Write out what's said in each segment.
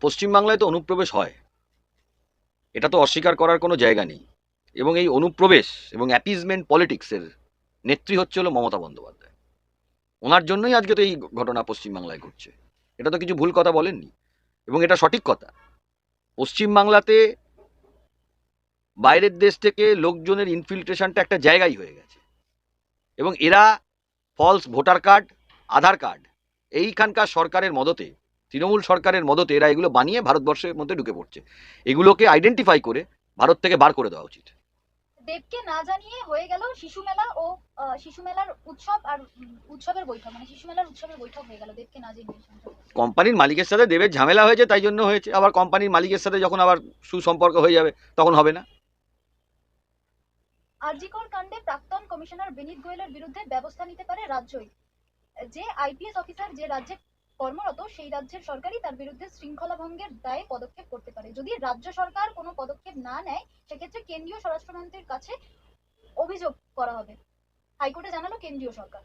পশ্চিমবাংলায় তো অনুপ্রবেশ হয়, এটা তো অস্বীকার করার কোনো জায়গা নেই। এবং এই অনুপ্রবেশ এবং অ্যাপিজমেন্ট পলিটিক্সের নেত্রী হচ্ছে হলো মমতা বন্দ্যোপাধ্যায়। ওনার জন্যই আজকে তো এই ঘটনা পশ্চিমবাংলায় ঘটছে। এটা তো কিছু ভুল কথা বলেননি, এবং এটা সঠিক কথা। পশ্চিমবাংলাতে বাইরের দেশ থেকে লোকজনের ইনফিল্ট্রেশনটা একটা জায়গায় হয়ে গেছে, এবং এরা ফলস ভোটার কার্ড, আধার কার্ড, এইখানকার সরকারের মদতে, তৃণমূল সরকারের মদতে এরা এগুলো বানিয়ে ভারতবর্ষের মধ্যে ঢুকে পড়ছে। এগুলোকে আইডেন্টিফাই করে ভারত থেকে বার করে দেওয়া উচিত। দেবকে না জানিয়ে হয়ে গেল শিশু মেলা ও শিশু মেলার উৎসব আর উৎসবের বৈঠক, মানে শিশু মেলার উৎসবের বৈঠক হয়ে গেল দেবকে না জানিয়ে। কোম্পানির মালিকের সাথে দেবের ঝামেলা হয়েছে, তাই জন্য হয়েছে। আবার কোম্পানির মালিকের সাথে যখন আবার সুসম্পর্ক হয়ে যাবে তখন হবে না। আরজিকর কাণ্ডে প্রাক্তন কমিশনার বিনীত গোয়েলের বিরুদ্ধে ব্যবস্থা নিতে পারে রাজ্যই। যে আইপিএস অফিসার যে রাজ্যে কর্মরত সেই রাজ্যের সরকারই তার বিরুদ্ধে শৃঙ্খলা ভঙ্গের দায়ে পদক্ষেপ করতে পারে। যদি রাজ্য সরকার কোনো পদক্ষেপ না নেয় সেক্ষেত্রে কেন্দ্রীয় স্বরাষ্ট্রমন্ত্রীর কাছে অভিযোগ করা হবে, হাইকোর্টে জানালো কেন্দ্রীয় সরকার।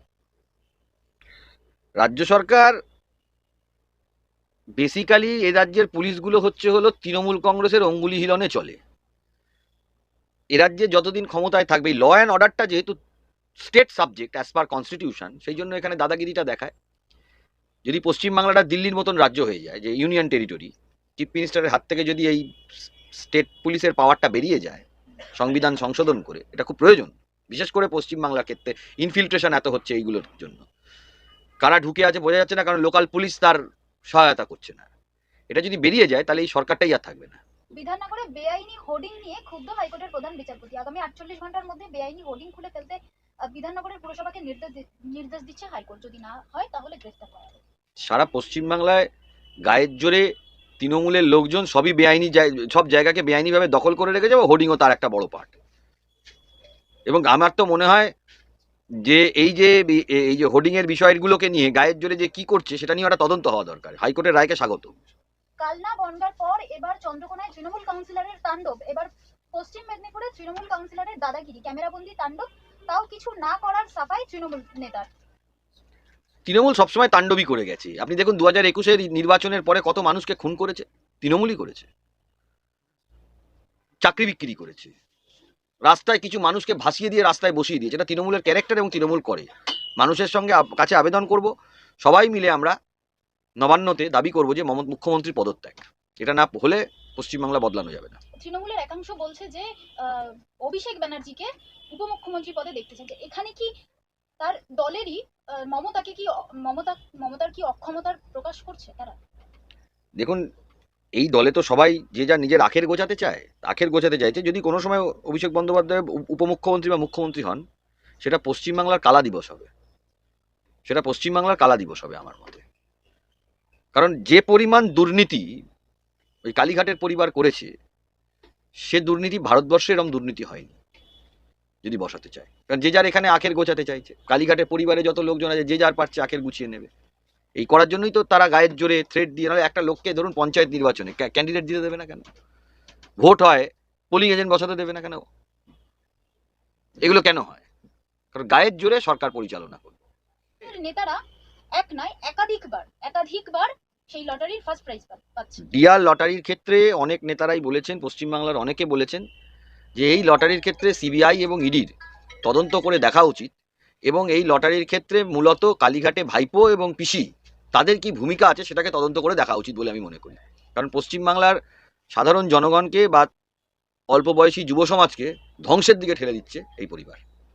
রাজ্য সরকার বেসিক্যালি এ রাজ্যের পুলিশগুলো হচ্ছে হলো তৃণমূল কংগ্রেসের অঙ্গুলি হিলনে চলে। এ রাজ্যে যতদিন ক্ষমতায় থাকবে, ল অ্যান্ড অর্ডারটা যেহেতু state subject as per constitution, সেই জন্য এখানে দাদাগিরিটা দেখায়। যদি পশ্চিমবাংলাটা দিল্লির মতন রাজ্য হয়ে যায়, যে ইউনিয়ন টেরিটরি, চিফ মিনিস্টারের হাত থেকে যদি এই স্টেট পুলিশের পাওয়ারটা বেরিয়ে যায় সংবিধান সংশোধন করে, এটা খুব প্রয়োজন। বিশেষ করে পশ্চিমবাংলার ক্ষেত্রে ইনফিল্ট্রেশন এত হচ্ছে এইগুলোর জন্য। কারা ঢুকে আছে বোঝা যাচ্ছে না, কারণ লোকাল পুলিশ তার সহায়তা করছে না। এটা যদি বেরিয়ে যায় তাহলে এই সরকারটাই আর থাকবে না। বিধাননগরে বেআইনি হোর্ডিং নিয়ে ক্ষুব্ধ হাইকোর্টের প্রধান বিচারপতি। আগামী 48 ঘন্টার মধ্যে বেআইনি হোর্ডিং খুলে ফেলতে বিধাননগরের পুরসভাকে নির্দেশ দিচ্ছে হাইকোর্ট। যদি না হয় তাহলে গ্রেফতার করা হবে। সারা পশ্চিমবাংলায় গায়ের জোরে তৃণমূলের লোকজন সবই বেআইনি, সব জায়গাকে বেআইনিভাবে দখল করে রেখেছে, হোর্ডিংও তার একটা বড় পার্ট। এবং আমার তো মনে হয় যে এই যে হোর্ডিংয়ের বিষয়গুলোকে নিয়ে গায়ের জোরে যে কি করছে সেটা নিয়ে একটা তদন্ত হওয়া দরকার। হাইকোর্টের রায়কে স্বাগত। কালনা বনগার পর এবার চন্দ্রকোনায় তৃণমূল কাউন্সিলরের তাণ্ডব। এবার পশ্চিম মেদিনীপুরে তৃণমূল কাউন্সিলরের দাদাগিরি, ক্যামেরাবন্দি তাণ্ডব, তাও কিছু না করার সাফাই তৃণমূল নেতার। তৃণমূল সবসময় তাণ্ডবই করে গেছে। আপনি দেখুন 2021-এর নির্বাচনের পরে কত মানুষকে খুন করেছে, তৃণমূলই করেছে। চাকরি বিক্রি করেছে, রাস্তায় কিছু মানুষকে ভাসিয়ে দিয়ে রাস্তায় বসিয়ে দিয়েছে। এটা তৃণমূলের ক্যারেক্টার এবং তৃণমূল করে। মানুষের সঙ্গে কাছে আবেদন করব, সবাই মিলে আমরা নবান্নতে দাবি করব যে মুখ্যমন্ত্রীর পদত্যাগ। এটা না হলে পশ্চিমবাংলা বদলানো যাবে না। তৃণমূলের একাংশ বলছে যে অভিষেক ব্যানার্জিকে উপমুখ্যমন্ত্রী পদে দেখতে চাইছে। এখানে কি তার দলেরই মমতাকে কি মমতার কি অক্ষমতার প্রকাশ করছে তারা? দেখুন, এই দলে তো সবাই যে যা নিজের আখের গোছাতে চায়, আখের গোছাতে চাইছে। যদি কোনো সময় অভিষেক বন্দ্যোপাধ্যায় উপমুখ্যমন্ত্রী বা মুখ্যমন্ত্রী হন, সেটা পশ্চিমবাংলার কালা দিবস হবে। সেটা পশ্চিমবাংলার কালা দিবস হবে আমার মতে। কারণ যে পরিমাণ দুর্নীতি ওই কালীঘাটের পরিবার করেছে, সে দুর্নীতি ভারতবর্ষে এরকম দুর্নীতি হয়নি। যদি বসাতে চায়, কারণ যে যার এখানে আখের গোছাতে চাইছে, কালীঘাটের পরিবারে যত লোকজন আছে যে যার পারছে আখের গুছিয়ে নেবে। এই করার জন্যই তো তারা গায়ের জোরে থ্রেট দিয়ে, নাহলে একটা লোককে ধরুন পঞ্চায়েত নির্বাচনে ক্যান্ডিডেট দিতে দেবে না কেন? ভোট হয়, পোলিং এজেন্ট বসাতে দেবে না কেন? এগুলো কেন হয়? কারণ গায়ের জোরে সরকার পরিচালনা করবে। নেতারা এক নয় একাধিকবার সেই লটারির ফার্স্ট প্রাইজ পাচ্ছে। ডিআর লটারির ক্ষেত্রে অনেক নেতারাই বলেছেন, পশ্চিমবাংলার অনেকে বলেছেন যে এই লটারির ক্ষেত্রে সিবিআই এবং ইডির তদন্ত করে দেখা উচিত, এবং এই লটারির ক্ষেত্রে মূলত কালীঘাটে ভাইপো এবং পিসি তাদের কি ভূমিকা আছে সেটাকে তদন্ত করে দেখা উচিত বলে আমি মনে করি। কারণ পশ্চিমবাংলার সাধারণ জনগণকে বা অল্প বয়সী যুব সমাজকে ধ্বংসের দিকে ঠেলে দিচ্ছে এই পরিবার।